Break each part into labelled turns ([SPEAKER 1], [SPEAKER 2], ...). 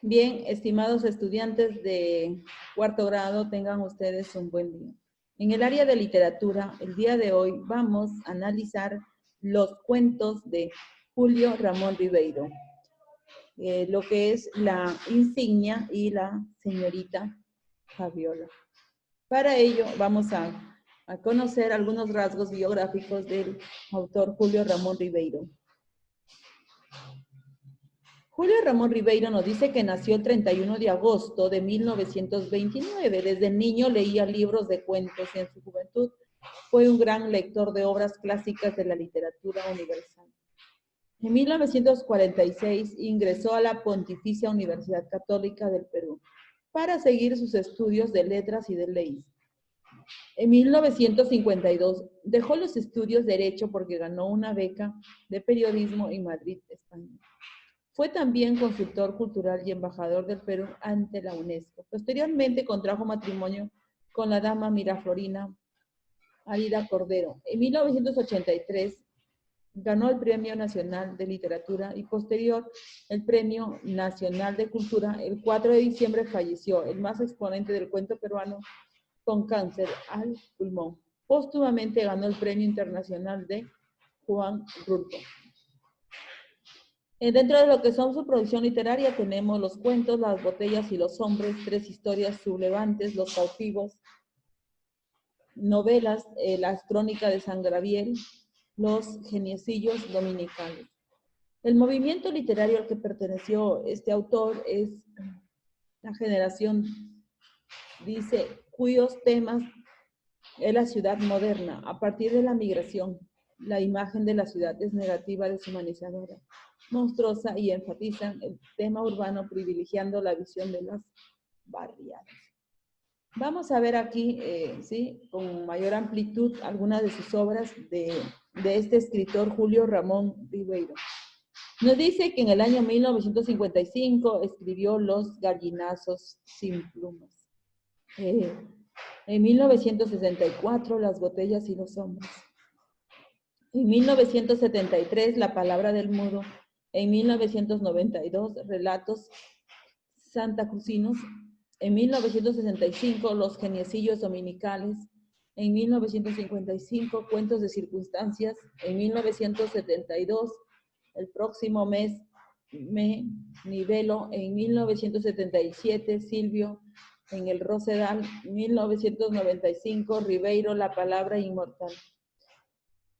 [SPEAKER 1] Bien, estimados estudiantes de cuarto grado, tengan ustedes un buen día. En el área de literatura, el día de hoy vamos a analizar los cuentos de Julio Ramón Ribeiro, lo que es La Insignia y La Señorita Fabiola. Para ello vamos a conocer algunos rasgos biográficos del autor Julio Ramón Ribeiro. Julio Ramón Ribeiro nos dice que nació el 31 de agosto de 1929. Desde niño leía libros de cuentos y en su juventud fue un gran lector de obras clásicas de la literatura universal. En 1946 ingresó a la Pontificia Universidad Católica del Perú para seguir sus estudios de letras y de leyes. En 1952 dejó los estudios de Derecho porque ganó una beca de periodismo en Madrid, España. Fue también consultor cultural y embajador del Perú ante la UNESCO. Posteriormente contrajo matrimonio con la dama miraflorina Alida Cordero. En 1983 ganó el Premio Nacional de Literatura y posterior el Premio Nacional de Cultura. El 4 de diciembre falleció, el más exponente del cuento peruano, con cáncer al pulmón. Póstumamente ganó el Premio Internacional de Juan Rulfo. Dentro de lo que son su producción literaria tenemos los cuentos, Las botellas y los hombres, Tres historias sublevantes, Los cautivos, novelas, Las crónicas de San Gabriel, Los geniecillos dominicales. El movimiento literario al que perteneció este autor es la generación, dice, cuyos temas es la ciudad moderna. A partir de la migración, la imagen de la ciudad es negativa, deshumanizadora, monstruosa y enfatizan el tema urbano privilegiando la visión de las barriadas. Vamos a ver aquí, ¿sí? Con mayor amplitud algunas de sus obras de este escritor Julio Ramón Ribeiro. Nos dice que en el año 1955 escribió Los gallinazos sin plumas. En 1964, Las botellas y los hombres. En 1973, La palabra del mudo. En 1992, Relatos santacruzinos. En 1965, Los geniecillos dominicales. En 1955, Cuentos de circunstancias. En 1972, El próximo mes me nivelo. En 1977, Silvio en el Rosedal. 1995, Ribeiro, La palabra inmortal.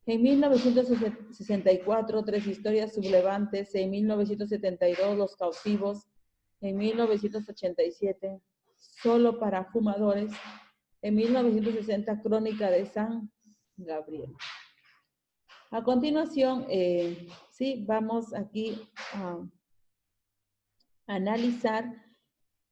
[SPEAKER 1] En 1964, Tres historias sublevantes. En 1972, Los cautivos. En 1987, Solo para fumadores. En 1960, Crónica de San Gabriel. A continuación, sí, vamos aquí a analizar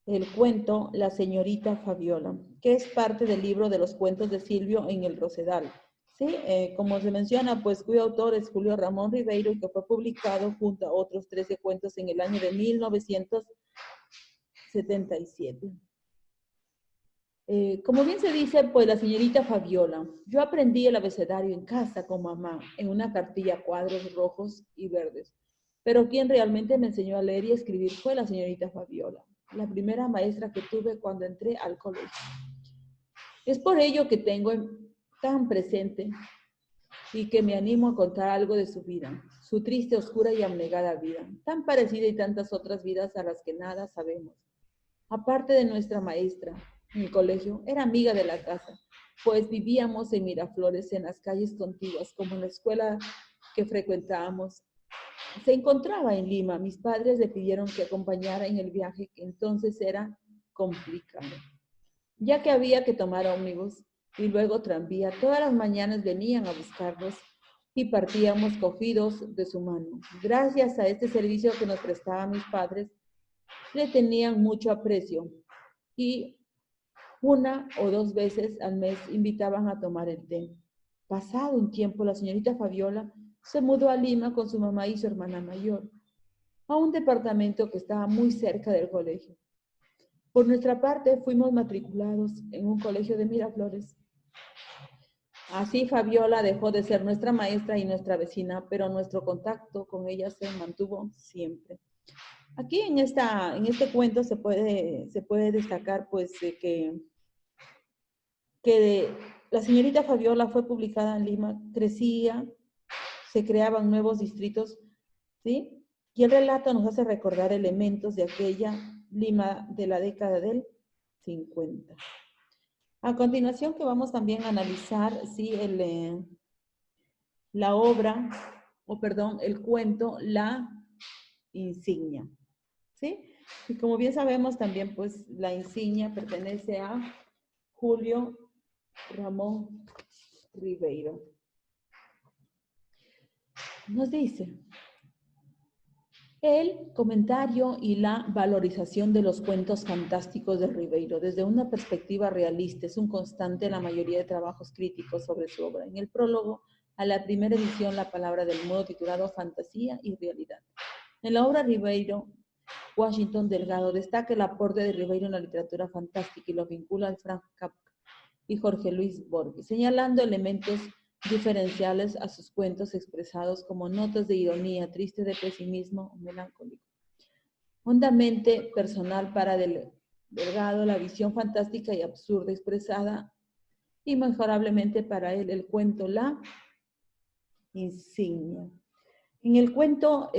[SPEAKER 1] el cuento La señorita Fabiola, que es parte del libro de los cuentos de Silvio en el Rosedal. Sí, como se menciona, pues cuyo autor es Julio Ramón Ribeiro y que fue publicado junto a otros 13 cuentos en el año de 1977. Como bien se dice, pues la señorita Fabiola. Yo aprendí el abecedario en casa con mamá, en una cartilla cuadros rojos y verdes. Pero quien realmente me enseñó a leer y escribir fue la señorita Fabiola, la primera maestra que tuve cuando entré al colegio. Es por ello que tengo tan presente y que me animo a contar algo de su vida, su triste, oscura y abnegada vida, tan parecida y tantas otras vidas a las que nada sabemos. Aparte de nuestra maestra, en el colegio, era amiga de la casa, pues vivíamos en Miraflores, en las calles contiguas, como la escuela que frecuentábamos se encontraba en Lima. Mis padres le pidieron que acompañara en el viaje, que entonces era complicado, ya que había que tomar ómnibus y luego tranvía. Todas las mañanas venían a buscarnos y partíamos cogidos de su mano. Gracias a este servicio que nos prestaban mis padres, le tenían mucho aprecio y una o dos veces al mes invitaban a tomar el té. Pasado un tiempo, la señorita Fabiola se mudó a Lima con su mamá y su hermana mayor, a un departamento que estaba muy cerca del colegio. Por nuestra parte, fuimos matriculados en un colegio de Miraflores. Así Fabiola dejó de ser nuestra maestra y nuestra vecina, pero nuestro contacto con ella se mantuvo siempre. Aquí en este cuento se puede destacar pues que la señorita Fabiola fue publicada en Lima, crecía, se creaban nuevos distritos, ¿sí? Y el relato nos hace recordar elementos de aquella Lima de la década del 50. A continuación que vamos también a analizar, ¿sí? La obra, el cuento La Insignia, ¿sí? Y como bien sabemos también, pues, La Insignia pertenece a Julio Ramón Ribeiro. Nos dice, el comentario y la valorización de los cuentos fantásticos de Ribeiro desde una perspectiva realista es un constante en la mayoría de trabajos críticos sobre su obra. En el prólogo a la primera edición, La palabra del modo titulado Fantasía y Realidad. En la obra Ribeiro, Washington Delgado destaca el aporte de Ribeiro en la literatura fantástica y lo vincula al Frank Kafka y Jorge Luis Borges, señalando elementos diferenciales a sus cuentos expresados como notas de ironía, triste de pesimismo o melancólico. Hondamente personal para Delgado, la visión fantástica y absurda expresada inmejorablemente para él, el cuento La Insignia. En el cuento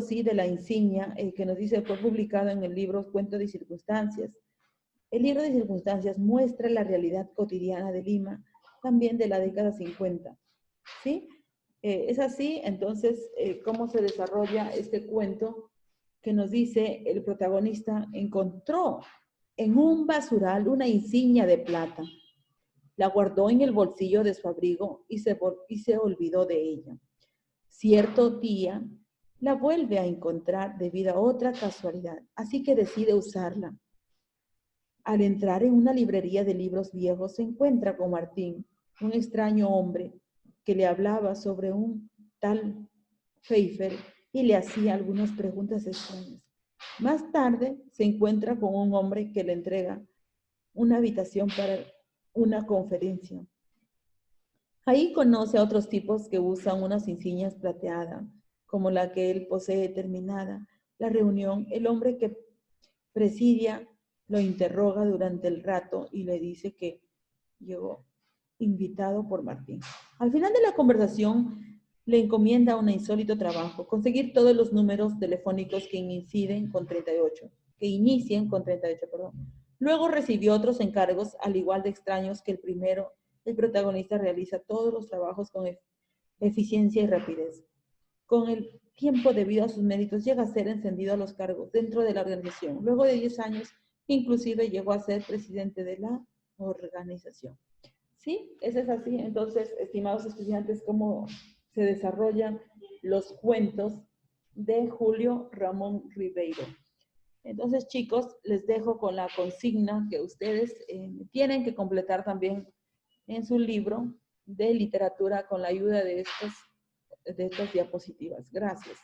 [SPEAKER 1] sí de La Insignia, que nos dice fue publicado en el libro Cuento de Circunstancias. El libro de Circunstancias muestra la realidad cotidiana de Lima, también de la década 50. ¿Sí? Es así, entonces, cómo se desarrolla este cuento que nos dice el protagonista encontró en un basural una insignia de plata. La guardó en el bolsillo de su abrigo y se olvidó de ella. Cierto día la vuelve a encontrar debido a otra casualidad, así que decide usarla. Al entrar en una librería de libros viejos, se encuentra con Martín, un extraño hombre que le hablaba sobre un tal Pfeiffer y le hacía algunas preguntas extrañas. Más tarde se encuentra con un hombre que le entrega una habitación para una conferencia. Ahí conoce a otros tipos que usan unas insignias plateadas, como la que él posee terminada. La reunión, el hombre que presidia lo interroga durante el rato y le dice que llegó invitado por Martín. Al final de la conversación le encomienda un insólito trabajo, conseguir todos los números telefónicos que inicien con 38, Luego recibió otros encargos, al igual de extraños que el primero. El protagonista realiza todos los trabajos con eficiencia y rapidez. Con el tiempo, debido a sus méritos, llega a ser encendido a los cargos dentro de la organización. Luego de 10 años, inclusive llegó a ser presidente de la organización. ¿Sí? Eso es así. Entonces, estimados estudiantes, cómo se desarrollan los cuentos de Julio Ramón Ribeiro. Entonces, chicos, les dejo con la consigna que ustedes tienen que completar también en su libro de literatura con la ayuda de estas diapositivas. Gracias.